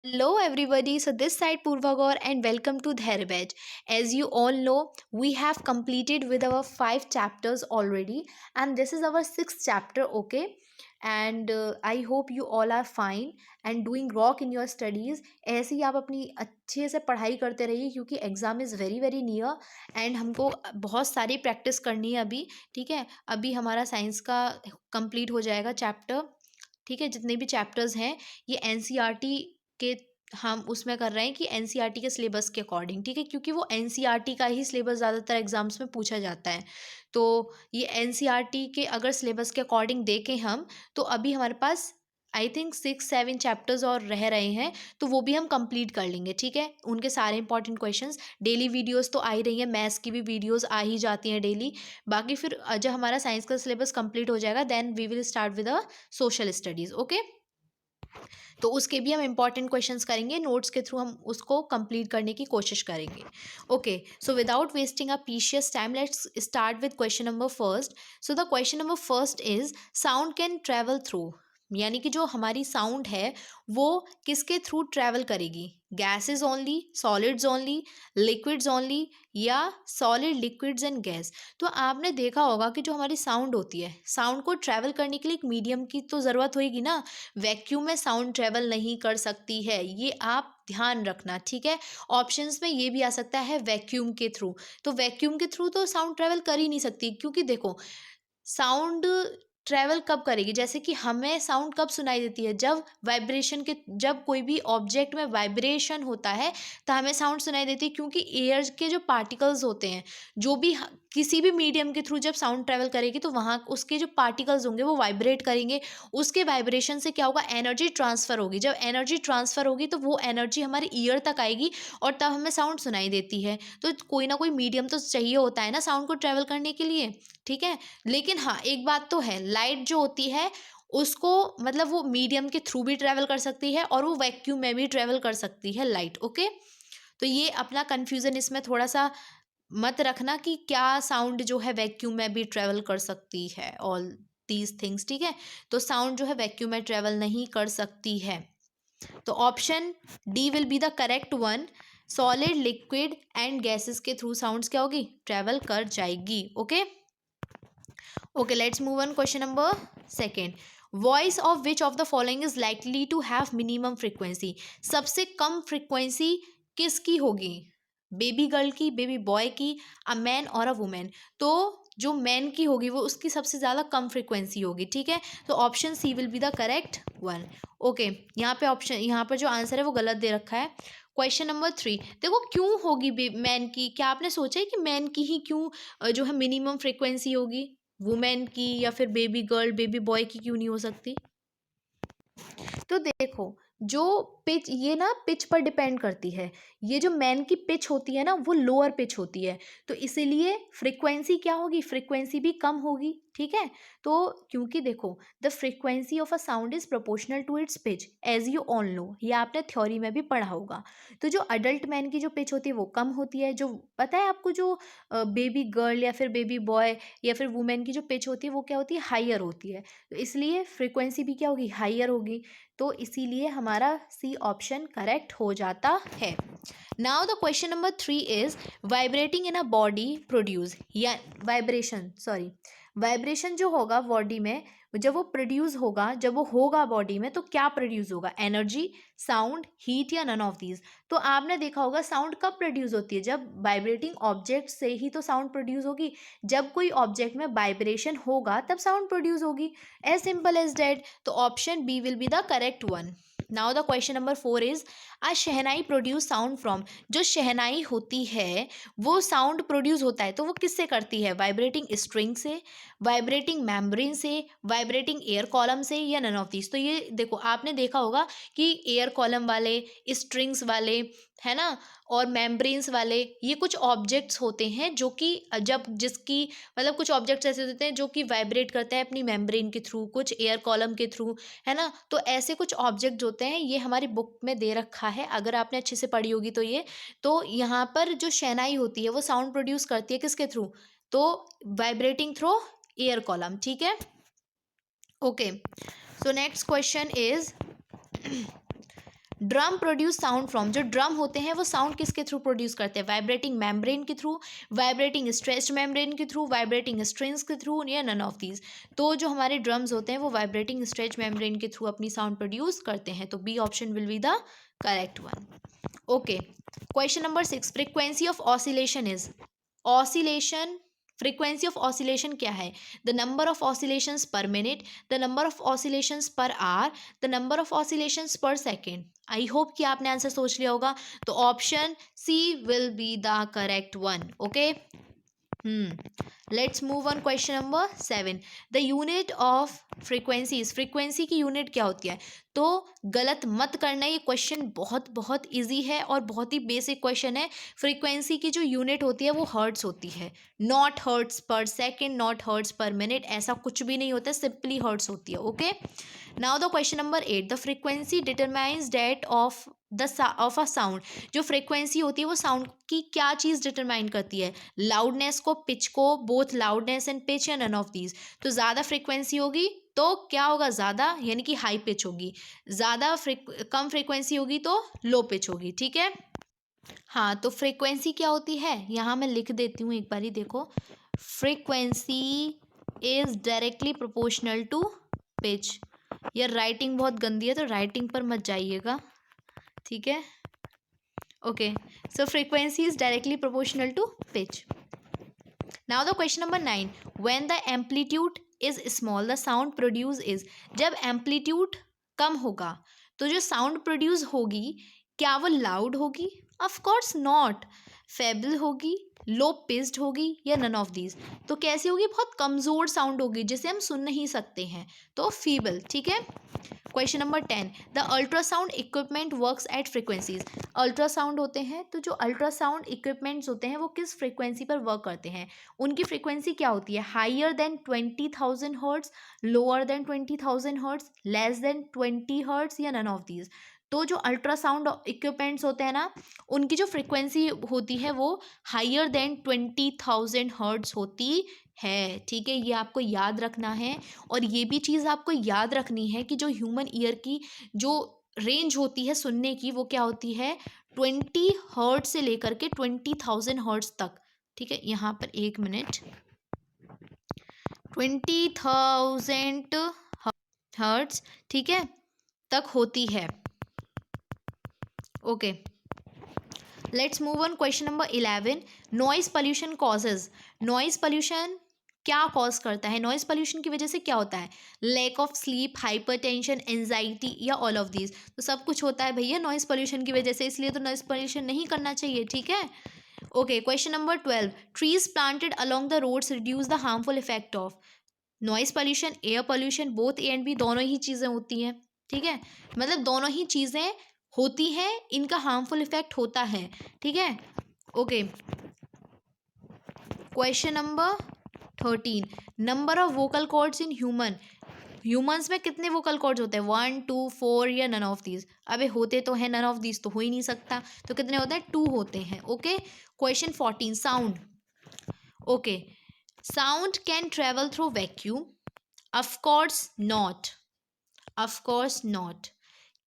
Hello everybody, so this side Purva Gaur and welcome to Dharibaj. As you all know, we have completed with our 5 chapters already and this is our 6th chapter, okay? And I hope you all are fine and doing rock in your studies. ऐसे ही आप अपनी अच्छे से पढ़ाई करते रहिए क्योंकि exam is very very near and हमको बहुत सारी प्रैक्टिस करनी है अभी, ठीक है? अभी हमारा साइंस का कंप्लीट हो जाएगा चैप्टर, ठीक है? जितने भी चैप्टर्स हैं ये एनसीईआरटी के हम उसमें कर रहे हैं कि एनसीईआरटी के सिलेबस के अकॉर्डिंग, ठीक है? क्योंकि वो एनसीईआरटी का ही सिलेबस ज़्यादातर एग्जाम्स में पूछा जाता है। तो ये एनसीईआरटी के अगर सिलेबस के अकॉर्डिंग देखें हम, तो अभी हमारे पास आई थिंक 6-7 चैप्टर्स और रह रहे हैं, तो वो भी हम कंप्लीट कर लेंगे, ठीक है? उनके सारे इंपॉर्टेंट क्वेश्चंस, डेली वीडियोस तो आ ही रही हैं, मैथ्स की भी वीडियोस आ ही जाती हैं डेली। बाकी फिर जब हमारा साइंस का सिलेबस कंप्लीट हो जाएगा then we will start with a social studies, okay? तो उसके भी हम इंपॉर्टेंट क्वेश्चंस करेंगे, नोट्स के थ्रू हम उसको कंप्लीट करने की कोशिश करेंगे। Okay, so without wasting a precious time let's start with question number first. So the question number first is sound can travel through, यानी कि जो हमारी साउंड है वो किसके थ्रू ट्रेवल करेगी? Gases only, solids only, liquids only या solid, liquids and gas? तो आपने देखा होगा कि जो हमारी साउंड होती है, साउंड को ट्रैवल करने के लिए एक मीडियम की तो ज़रूरत होगी ना। वैक्यूम में साउंड ट्रेवल नहीं कर सकती है, ये आप ध्यान रखना, ठीक है? ऑप्शंस में ये भी आ सकता है वैक्यूम के थ्रू, तो वैक्यूम के थ्रू तो साउंड ट्रेवल कर ही नहीं सकती, क्योंकि देखो साउंड ट्रैवल कब करेगी? जैसे कि हमें साउंड कब सुनाई देती है? जब वाइब्रेशन के, जब कोई भी ऑब्जेक्ट में वाइब्रेशन होता है तो हमें साउंड सुनाई देती है, क्योंकि एयर के जो पार्टिकल्स होते हैं, जो भी किसी भी मीडियम के थ्रू जब साउंड ट्रैवल करेगी तो वहाँ उसके जो पार्टिकल्स होंगे वो वाइब्रेट करेंगे। उसके वाइब्रेशन से क्या होगा? एनर्जी ट्रांसफ़र होगी। जब एनर्जी ट्रांसफ़र होगी तो वो एनर्जी हमारे ईयर तक आएगी और तब हमें साउंड सुनाई देती है। तो कोई ना कोई मीडियम तो चाहिए होता है ना साउंड को ट्रैवल करने के लिए, ठीक है? लेकिन हाँ, एक बात तो है, लाइट जो होती है उसको, मतलब वो मीडियम के थ्रू भी ट्रैवल कर सकती है और वो वैक्यूम में भी ट्रैवल कर सकती है लाइट, ओके? तो ये अपना कन्फ्यूज़न इसमें थोड़ा-सा मत रखना कि क्या साउंड जो है वैक्यूम में भी ट्रैवल कर सकती है, ऑल दीज़ थिंग्स, ठीक है? तो साउंड जो है वैक्यूम में ट्रैवल नहीं कर सकती है। तो option D will be the correct one. Solid, liquid and gases के थ्रू साउंड्स क्या होगी? ट्रैवल कर जाएगी, okay? Okay, let's move on. Question number second. Voice of which of the following is likely to have minimum frequency? सबसे कम frequency किसकी होगी? Baby girl की, baby boy की, अ मैन और अ वुमेन? तो जो मैन की होगी वो उसकी सबसे ज़्यादा कम फ्रीक्वेंसी होगी, ठीक है? तो option C will be the correct one. Okay, यहाँ पे ऑप्शन, यहाँ पर जो आंसर है वो गलत दे रखा है। क्वेश्चन नंबर 3, देखो क्यों होगी मैन की? क्या आपने सोचा है कि मैन की ही क्यों जो है मिनिमम फ्रीक्वेंसी होगी? वुमेन की या फिर बेबी गर्ल, बेबी बॉय की क्यों नहीं हो सकती? तो देखो, जो पिच, ये ना पिच पर डिपेंड करती है। ये जो मैन की पिच होती है ना वो लोअर पिच होती है, तो इसीलिए फ्रीक्वेंसी क्या होगी? फ्रीक्वेंसी भी कम होगी, ठीक है? तो क्योंकि देखो, the frequency of a sound is proportional to its pitch, as you all know, ये आपने थ्योरी में भी पढ़ा होगा। तो जो अडल्ट मैन की जो पिच होती है वो कम होती है, जो पता है आपको, जो बेबी गर्ल या फिर बेबी बॉय या फिर वुमेन की जो पिच होती है वो क्या होती है? हाइयर होती है, तो इसलिए फ्रीक्वेंसी भी क्या होगी? हाइयर होगी। तो इसीलिए हमारा सी ऑप्शन करेक्ट हो जाता है। Now the question number 3 is vibrating in a body produce, या वाइब्रेशन, सॉरी, वाइब्रेशन जो होगा बॉडी में, जब वो प्रोड्यूस होगा, जब वो होगा बॉडी में, तो क्या प्रोड्यूस होगा? एनर्जी, साउंड, हीट या नन ऑफ दीज? तो आपने देखा होगा साउंड कब प्रोड्यूस होती है? जब वाइब्रेटिंग ऑब्जेक्ट से ही तो साउंड प्रोड्यूस होगी। जब कोई ऑब्जेक्ट में वाइब्रेशन होगा तब साउंड प्रोड्यूस होगी, एज सिंपल एज डेट। तो option B will be the correct one. Now the question number 4 is a shehnai produce sound from, जो शहनाई होती है वो साउंड प्रोड्यूस होता है तो वो किससे करती है? वाइब्रेटिंग स्ट्रिंग से, वाइब्रेटिंग मेम्ब्रेन से, वाइब्रेटिंग एयर कॉलम से या नन ऑफ दिस? तो ये देखो, आपने देखा होगा कि एयर कॉलम वाले, स्ट्रिंग्स वाले, है ना, और मेम्ब्रेन्स वाले, ये कुछ ऑब्जेक्ट्स होते हैं जो कि जब जिसकी, मतलब कुछ ऑब्जेक्ट्स ऐसे होते हैं जो कि वाइब्रेट करते हैं अपनी मेम्ब्रेन के थ्रू, कुछ एयर कॉलम के थ्रू, है ना? तो ऐसे कुछ ऑब्जेक्ट होते हैं, ये हमारी बुक में दे रखा है, अगर आपने अच्छे से पढ़ी होगी तो ये। तो यहाँ पर जो शहनाई होती है वो साउंड प्रोड्यूस करती है किसके थ्रू? तो वाइब्रेटिंग थ्रू एयर कॉलम, ठीक है? Okay, so next question is drum produce sound from, जो ड्रम होते हैं वो साउंड किसके थ्रू प्रोड्यूस करते हैं? वाइब्रेटिंग मेम्ब्रेन के थ्रू, वाइब्रेटिंग स्ट्रेच्ड मेम्ब्रेन के थ्रू, वाइब्रेटिंग स्ट्रिंग्स के थ्रू, या नन ऑफ दीज। तो जो हमारे ड्रम्स होते हैं वो वाइब्रेटिंग स्ट्रेच मेम्ब्रेन के थ्रू अपनी साउंड प्रोड्यूस करते हैं। तो B option will be the correct one. Okay, question number 6, frequency of oscillation is, oscillation, frequency of oscillation क्या है? The number of oscillations per minute, the number of oscillations per hour, the number of oscillations per second. I hope कि आपने answer सोच लिया होगा। तो option C will be the correct one. Okay, let's move on question number 7, the unit of frequencies, frequency की unit क्या होती है? तो गलत मत करना, ये क्वेश्चन बहुत बहुत इजी है और बहुत ही बेसिक क्वेश्चन है। फ्रीक्वेंसी की जो यूनिट होती है वो हर्ट्स होती है, not hertz per second, not hertz per minute, ऐसा कुछ भी नहीं होता है, सिंपली हर्ट्स होती है। Okay, now the question number 8, the frequency determines that of of a sound, जो फ्रीक्वेंसी होती है वो साउंड की क्या चीज़ डिटरमाइन करती है? लाउडनेस को, पिच को, बोथ लाउडनेस एंड पिच, या नन ऑफ दीज। तो ज़्यादा फ्रीक्वेंसी होगी तो क्या होगा? ज़्यादा, यानी कि हाई पिच होगी। ज़्यादा कम फ्रीक्वेंसी होगी तो लो पिच होगी। ठीक है, हाँ, तो फ्रीक्वेंसी क्या होती है यहाँ मैं लिख देती हूँ, एक बार ही देखो। Frequency is directly proportional to pitch. यार राइटिंग बहुत गंदी है तो राइटिंग पर मत जाइएगा, ठीक है। Okay, so frequency is directly proportional to pitch. Now the question number 9, when the amplitude is small the sound produce is, जब एम्पलीट्यूड कम होगा तो जो साउंड प्रोड्यूस होगी क्या वो लाउड होगी? Of course not. फेबल होगी, लो पिच्ड होगी, या नन ऑफ दीज। तो कैसी होगी? बहुत कमज़ोर साउंड होगी जिसे हम सुन नहीं सकते हैं, तो फीबल। ठीक है, question number 10, the ultrasound equipment works at frequencies, ultrasound होते हैं तो जो अल्ट्रासाउंड इक्विपमेंट्स होते हैं वो किस फ्रीक्वेंसी पर वर्क करते हैं? उनकी फ्रीक्वेंसी क्या होती है? Higher than 20,000 hertz, lower than 20,000 hertz, less than 20 hertz, या नन ऑफ दीज। तो जो अल्ट्रासाउंड इक्विपमेंट्स होते हैं ना, उनकी जो फ्रीक्वेंसी होती है वो हायर देन 20,000 हर्ट्स होती है। ठीक है, ये आपको याद रखना है। और ये भी चीज़ आपको याद रखनी है कि जो ह्यूमन ईयर की जो रेंज होती है सुनने की वो क्या होती है? 20 हर्ट्स से लेकर के 20,000 हर्ट्स तक। ठीक है, यहाँ पर एक मिनट, 20,000 हर्ट्स, ठीक है, तक होती है। Okay, let's move on question number 11, noise pollution causes, noise pollution क्या कॉज करता है? नॉइज पॉल्यूशन की वजह से क्या होता है? Lack of sleep, hypertension, anxiety, या ऑल ऑफ दीज। तो सब कुछ होता है भैया नॉइज पॉल्यूशन की वजह से, इसलिए तो नॉइज पॉल्यूशन नहीं करना चाहिए। ठीक है, okay, question number 12, trees planted along the roads reduce the harmful effect of, noise pollution, air pollution, both A and B, दोनों ही चीज़ें होती हैं। ठीक है, मतलब दोनों ही चीज़ें होती हैं, इनका हार्मफुल इफेक्ट होता है। ठीक है, okay, question number 13, number of vocal cords in humans में कितने वोकल कॉर्ड्स होते हैं? 1, 2, 4, या नन ऑफ दीज? अबे होते तो हैं, नन ऑफ दीज तो हो ही नहीं सकता, तो कितने होते हैं? 2 होते हैं। Okay, question 14, sound. Okay, sound can travel through vacuum, of course not, of course not.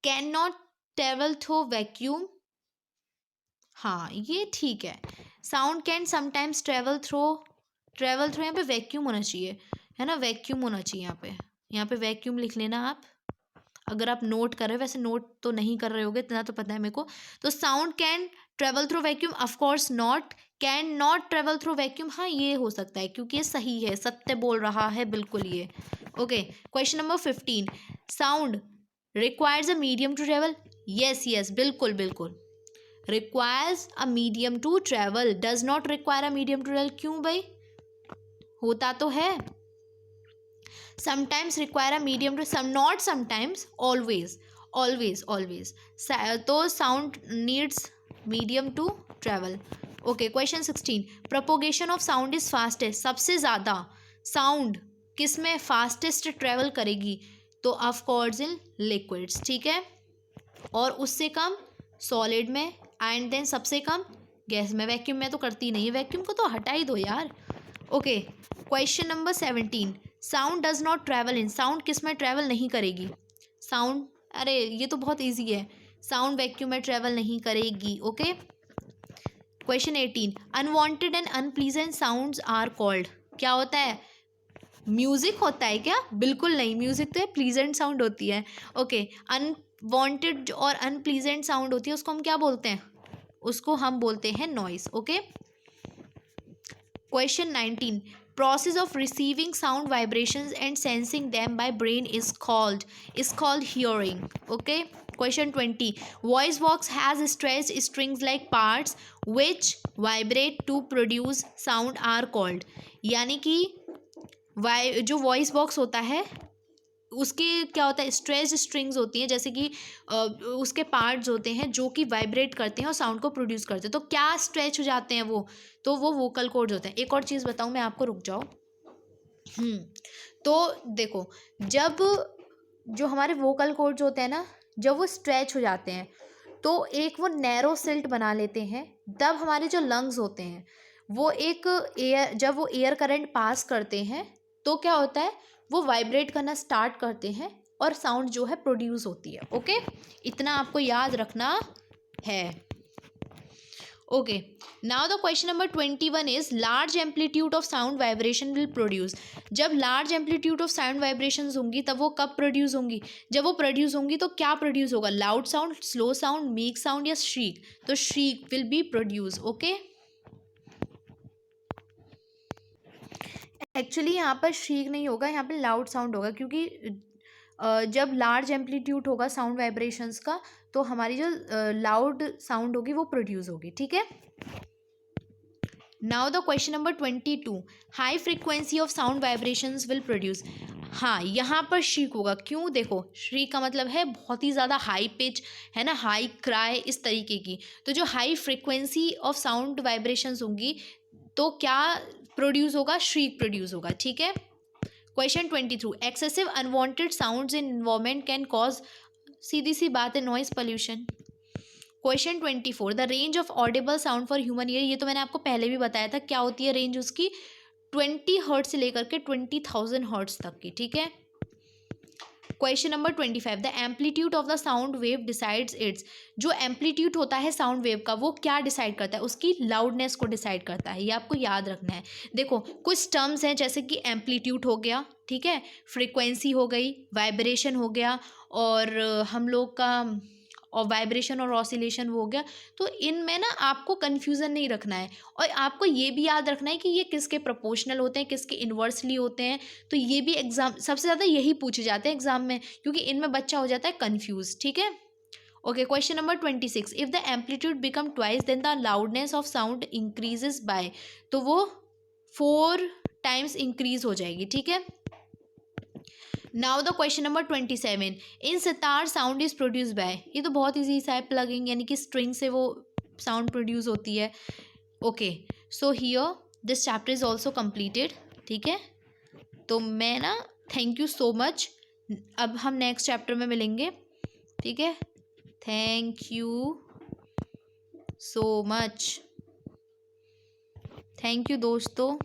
Can not travel through vacuum, हाँ ये ठीक है। Sound can sometimes travel through यहाँ पे वैक्यूम होना चाहिए, है ना, वैक्यूम होना चाहिए यहाँ पे वैक्यूम लिख लेना आप, अगर आप नोट कर रहे हो। वैसे नोट तो नहीं कर रहे होगे, इतना तो पता है मेरे को। तो sound can travel through vacuum, of course not. Can not travel through vacuum, हाँ ये हो सकता है क्योंकि ये सही है, सत्य बोल रहा है बिल्कुल ये। Okay, question number 15, sound requires a medium to travel, yes yes बिल्कुल बिल्कुल, requires a medium to travel, does not require a medium to travel. क्यों भाई, होता तो है। Sometimes require a medium to, some not sometimes, always always always. तो sound needs medium to travel. Okay, question 16, propagation of sound is fastest, सबसे ज़्यादा sound किस में फास्टेस्ट ट्रेवल करेगी? तो ऑफ कोर्स इन लिक्विड्स। ठीक है, और उससे कम सॉलिड में, एंड देन सबसे कम गैस में। वैक्यूम में तो करती नहीं है, वैक्यूम को तो हटा ही दो यार। Okay, question number 17, sound does not travel in, sound किस में ट्रैवल नहीं करेगी? साउंड, अरे ये तो बहुत इजी है, साउंड वैक्यूम में ट्रेवल नहीं करेगी। Okay, question 18, unwanted and unpleasant sounds are called. क्या होता है? म्यूजिक होता है क्या? बिल्कुल नहीं, म्यूजिक तो प्लीजेंट साउंड होती है। ओके, अनवांटेड और अनप्लीजेंट साउंड होती है, उसको हम क्या बोलते हैं? उसको हम बोलते हैं noise. Okay, question 19, process of receiving sound vibrations and sensing them by brain is called hearing. Okay, question 20, voice box has stretched strings like parts which vibrate to produce sound are called। यानी कि जो voice box होता है उसके क्या होता है? Stretch strings होती हैं, जैसे कि उसके पार्ट्स होते हैं जो कि वाइब्रेट करते हैं और साउंड को प्रोड्यूस करते हैं। तो क्या स्ट्रेच हो जाते हैं वो? तो वो वोकल कॉर्ड्स होते हैं। एक और चीज़ बताऊं मैं आपको, रुक जाओ। तो देखो, जब जो हमारे वोकल कॉर्ड्स होते हैं ना, जब वो स्ट्रेच हो जाते हैं तो एक वो नैरो सिल्ट बना लेते हैं। तब हमारे जो लंग्स होते हैं वो एक जब वो एयर करंट पास करते हैं तो क्या होता है? वो वाइब्रेट करना स्टार्ट करते हैं और साउंड जो है प्रोड्यूस होती है। ओके, इतना आपको याद रखना है। Okay, now the question number 21 is large amplitude of sound vibration will produce. जब large amplitude of sound vibrations होंगी तब वो कब प्रोड्यूस होंगी? जब वो प्रोड्यूस होंगी तो क्या प्रोड्यूस होगा? Loud sound, slow sound, meek sound या श्रीक? तो shriek will be produce. Okay, actually यहाँ पर श्रीक नहीं होगा, यहाँ पर लाउड साउंड होगा, क्योंकि जब लार्ज एम्पलीट्यूड होगा साउंड वाइब्रेशंस का तो हमारी जो लाउड साउंड होगी वो प्रोड्यूस होगी। ठीक है, now the question number 22, high frequency of sound vibrations will produce. हाँ, यहाँ पर श्रीक होगा। क्यों? देखो, श्रीक का मतलब है बहुत ही ज़्यादा हाई पिच, है ना, हाई क्राई, इस तरीके की। तो जो high frequency of sound vibrations होंगी तो क्या प्रोड्यूस होगा? श्रीक प्रोड्यूस होगा। ठीक है, question 23, excessive unwanted sounds in environment can cause, सीधी सी बात है, noise pollution. Question 24, the range of audible sound for human ear. ये तो मैंने आपको पहले भी बताया था, क्या होती है रेंज उसकी? 20 हर्ट्ज से लेकर के 20,000 हर्ट्ज तक की। ठीक है, question number 25, the amplitude of the sound wave decides it's. जो एम्पलीट्यूड होता है साउंड वेव का वो क्या डिसाइड करता है? उसकी लाउडनेस को डिसाइड करता है। ये आपको याद रखना है। देखो, कुछ टर्म्स हैं जैसे कि एम्पलीट्यूड हो गया, ठीक है, फ्रीक्वेंसी हो गई, वाइब्रेशन हो गया, और हम लोग का और वाइब्रेशन और ऑसिलेशन हो गया। तो इनमें ना आपको कन्फ्यूज़न नहीं रखना है, और आपको ये भी याद रखना है कि ये किसके प्रोपोर्शनल होते हैं, किसके इन्वर्सली होते हैं। तो ये भी एग्जाम सबसे ज़्यादा यही पूछे जाते हैं एग्जाम में, क्योंकि इनमें बच्चा हो जाता है कन्फ्यूज। ठीक है, okay, question number 26, if the amplitude become twice then the loudness of sound increases by. तो वो 4 टाइम्स इंक्रीज हो जाएगी। ठीक है, now the question number 27, in sitar sound is produce by. ये तो बहुत ईजी सा है, प्लगिंग, यानी कि स्ट्रिंग से वो साउंड प्रोड्यूस होती है। Okay, so here this chapter is also completed. ठीक है, तो मैं ना थैंक यू सो मच। अब हम नेक्स्ट चैप्टर में मिलेंगे। ठीक है, thank you so much, thank you दोस्तों।